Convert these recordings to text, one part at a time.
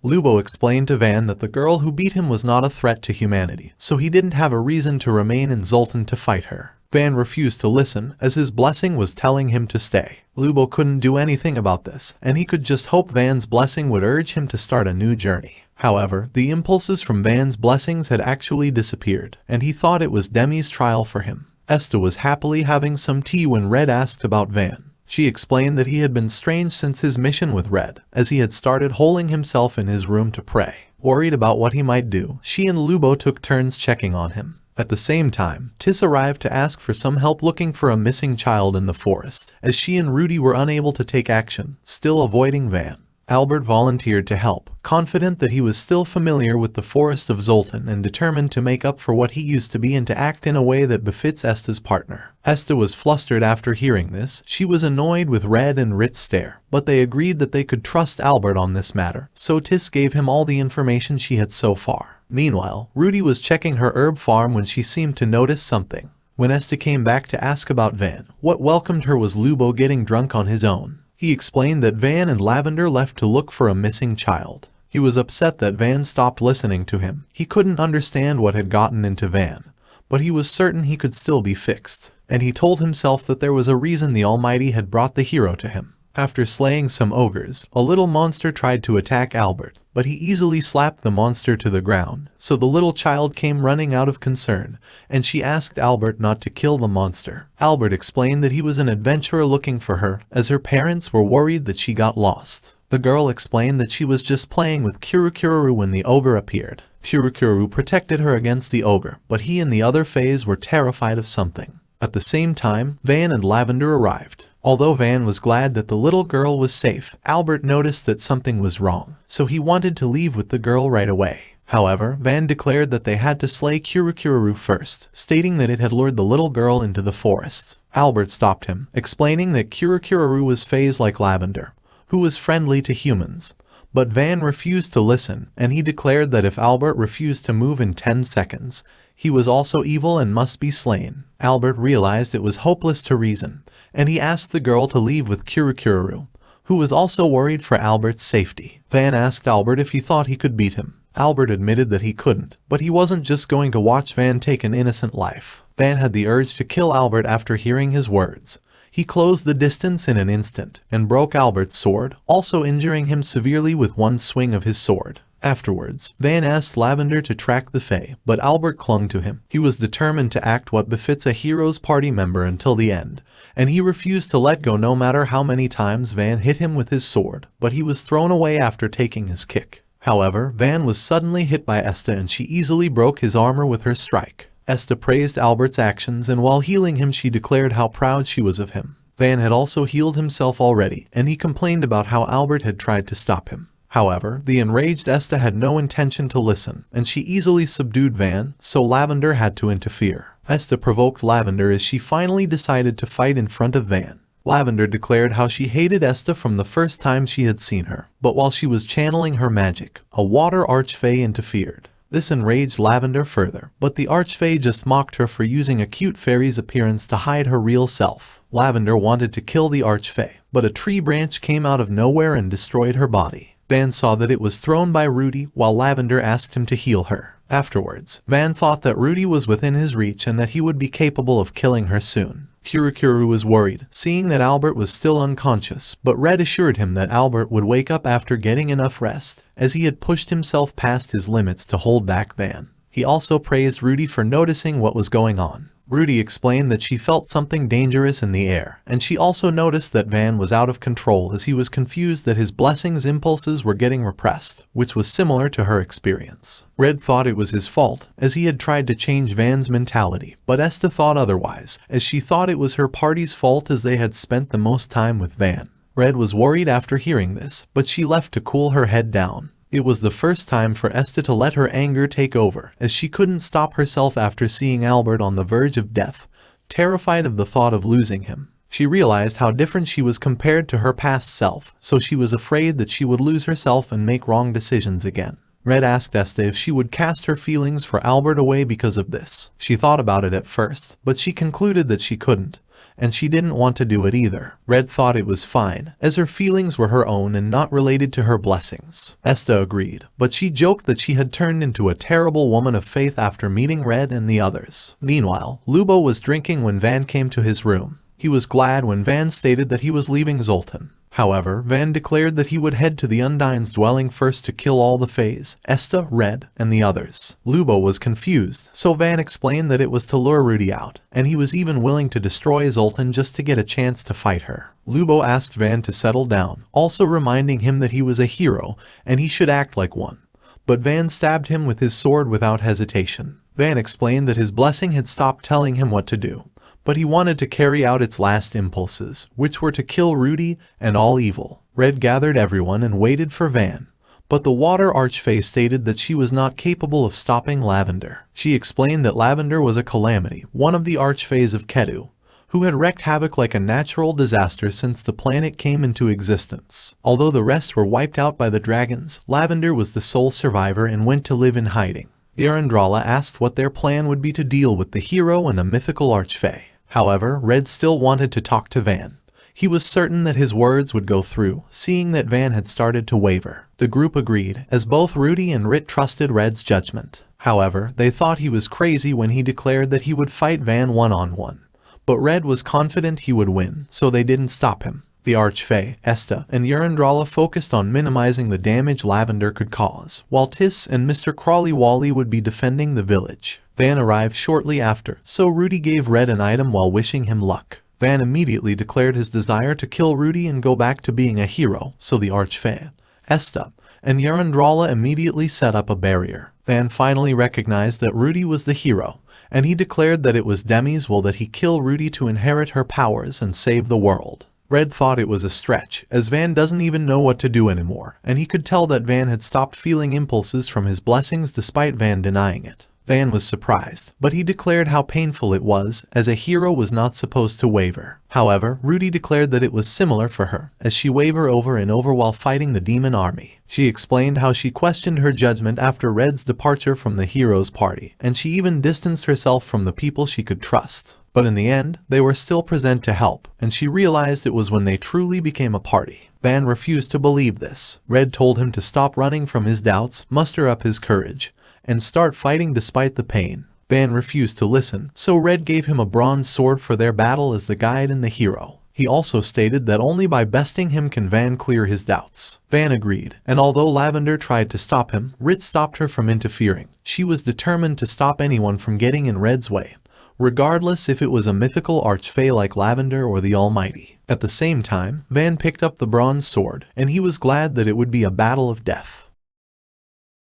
Lubo explained to Van that the girl who beat him was not a threat to humanity, so he didn't have a reason to remain in Zoltan to fight her. Van refused to listen, as his blessing was telling him to stay. Lubo couldn't do anything about this, and he could just hope Van's blessing would urge him to start a new journey. However, the impulses from Van's blessings had actually disappeared, and he thought it was Demi's trial for him. Esta was happily having some tea when Red asked about Van. She explained that he had been strange since his mission with Red, as he had started holding himself in his room to pray. Worried about what he might do, she and Lubo took turns checking on him. At the same time, Tis arrived to ask for some help looking for a missing child in the forest, as she and Rudy were unable to take action, still avoiding Van. Albert volunteered to help, confident that he was still familiar with the forest of Zoltan and determined to make up for what he used to be and to act in a way that befits Esta's partner. Esta was flustered after hearing this. She was annoyed with Red and Rit's stare, but they agreed that they could trust Albert on this matter, so Tis gave him all the information she had so far. Meanwhile, Rudy was checking her herb farm when she seemed to notice something. When Esta came back to ask about Van, what welcomed her was Lubo getting drunk on his own. He explained that Van and Lavender left to look for a missing child. He was upset that Van stopped listening to him. He couldn't understand what had gotten into Van, but he was certain he could still be fixed. And he told himself that there was a reason the Almighty had brought the hero to him. After slaying some ogres, a little monster tried to attack Albert, but he easily slapped the monster to the ground, so the little child came running out of concern, and she asked Albert not to kill the monster. Albert explained that he was an adventurer looking for her, as her parents were worried that she got lost. The girl explained that she was just playing with Kurukuru when the ogre appeared. Kurukuru protected her against the ogre, but he and the other fays were terrified of something. At the same time, Van and Lavender arrived. Although Van was glad that the little girl was safe, Albert noticed that something was wrong, so he wanted to leave with the girl right away. However, Van declared that they had to slay Kurukuru first, stating that it had lured the little girl into the forest. Albert stopped him, explaining that Kurukuru was phase like Lavender, who was friendly to humans. But Van refused to listen, and he declared that if Albert refused to move in 10 seconds, he was also evil and must be slain. Albert realized it was hopeless to reason, and he asked the girl to leave with Kurukuru, who was also worried for Albert's safety. Van asked Albert if he thought he could beat him. Albert admitted that he couldn't, but he wasn't just going to watch Van take an innocent life. Van had the urge to kill Albert after hearing his words. He closed the distance in an instant and broke Albert's sword, also injuring him severely with one swing of his sword. Afterwards, Van asked Lavender to track the Fae, but Albert clung to him. He was determined to act what befits a hero's party member until the end, and he refused to let go no matter how many times Van hit him with his sword, but he was thrown away after taking his kick. However, Van was suddenly hit by Esta and she easily broke his armor with her strike. Esta praised Albert's actions, and while healing him she declared how proud she was of him. Van had also healed himself already, and he complained about how Albert had tried to stop him. However, the enraged Esta had no intention to listen, and she easily subdued Van, so Lavender had to interfere. Esta provoked Lavender as she finally decided to fight in front of Van. Lavender declared how she hated Esta from the first time she had seen her, but while she was channeling her magic, a water archfey interfered. This enraged Lavender further, but the archfey just mocked her for using a cute fairy's appearance to hide her real self. Lavender wanted to kill the archfey, but a tree branch came out of nowhere and destroyed her body. Van saw that it was thrown by Rudy, while Lavender asked him to heal her. Afterwards, Van thought that Rudy was within his reach and that he would be capable of killing her soon. Kurukuru was worried, seeing that Albert was still unconscious, but Red assured him that Albert would wake up after getting enough rest, as he had pushed himself past his limits to hold back Van. He also praised Rudy for noticing what was going on. Rudy explained that she felt something dangerous in the air, and she also noticed that Van was out of control as he was confused that his blessing's impulses were getting repressed, which was similar to her experience. Red thought it was his fault, as he had tried to change Van's mentality, but Esta thought otherwise, as she thought it was her party's fault as they had spent the most time with Van. Red was worried after hearing this, but she left to cool her head down. It was the first time for Esta to let her anger take over, as she couldn't stop herself after seeing Albert on the verge of death, terrified of the thought of losing him. She realized how different she was compared to her past self, so she was afraid that she would lose herself and make wrong decisions again. Red asked Esta if she would cast her feelings for Albert away because of this. She thought about it at first, but she concluded that she couldn't, and she didn't want to do it either. Red thought it was fine, as her feelings were her own and not related to her blessings. Esta agreed, but she joked that she had turned into a terrible woman of faith after meeting Red and the others. Meanwhile, Lubo was drinking when Van came to his room. He was glad when Van stated that he was leaving Zoltan. However, Van declared that he would head to the Undyne's dwelling first to kill all the Fays, Esta, Red, and the others. Lubo was confused, so Van explained that it was to lure Rudy out, and he was even willing to destroy Zoltan just to get a chance to fight her. Lubo asked Van to settle down, also reminding him that he was a hero, and he should act like one. But Van stabbed him with his sword without hesitation. Van explained that his blessing had stopped telling him what to do, but he wanted to carry out its last impulses, which were to kill Rudy and all evil. Red gathered everyone and waited for Van, but the Water Archfey stated that she was not capable of stopping Lavender. She explained that Lavender was a calamity, one of the Archfeys of Kedu, who had wreaked havoc like a natural disaster since the planet came into existence. Although the rest were wiped out by the dragons, Lavender was the sole survivor and went to live in hiding. Yarandrala asked what their plan would be to deal with the hero and a mythical Archfey. However, Red still wanted to talk to Van. He was certain that his words would go through, seeing that Van had started to waver. The group agreed, as both Rudy and Rit trusted Red's judgment. However, they thought he was crazy when he declared that he would fight Van one-on-one. But Red was confident he would win, so they didn't stop him. The Archfey, Esta, and Yarandrala focused on minimizing the damage Lavender could cause, while Tiss and Mr. Crawley Wally would be defending the village. Van arrived shortly after, so Rudy gave Red an item while wishing him luck. Van immediately declared his desire to kill Rudy and go back to being a hero, so the Archfey, Esta, and Yarandrala immediately set up a barrier. Van finally recognized that Rudy was the hero, and he declared that it was Demi's will that he kill Rudy to inherit her powers and save the world. Red thought it was a stretch, as Van doesn't even know what to do anymore, and he could tell that Van had stopped feeling impulses from his blessings despite Van denying it. Van was surprised, but he declared how painful it was, as a hero was not supposed to waver. However, Rudy declared that it was similar for her, as she wavered over and over while fighting the demon army. She explained how she questioned her judgment after Red's departure from the heroes' party, and she even distanced herself from the people she could trust. But in the end, they were still present to help, and she realized it was when they truly became a party. Van refused to believe this. Red told him to stop running from his doubts, muster up his courage, and start fighting despite the pain. Van refused to listen, so Red gave him a bronze sword for their battle as the guide and the hero. He also stated that only by besting him can Van clear his doubts. Van agreed, and although Lavender tried to stop him, Rit stopped her from interfering. She was determined to stop anyone from getting in Red's way, regardless if it was a mythical Archfey like Lavender or the Almighty. At the same time, Van picked up the bronze sword, and he was glad that it would be a battle of death.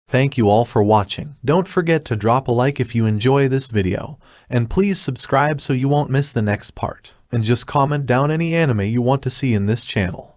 Thank you all for watching. Don't forget to drop a like if you enjoy this video, and please subscribe so you won't miss the next part. And just comment down any anime you want to see in this channel.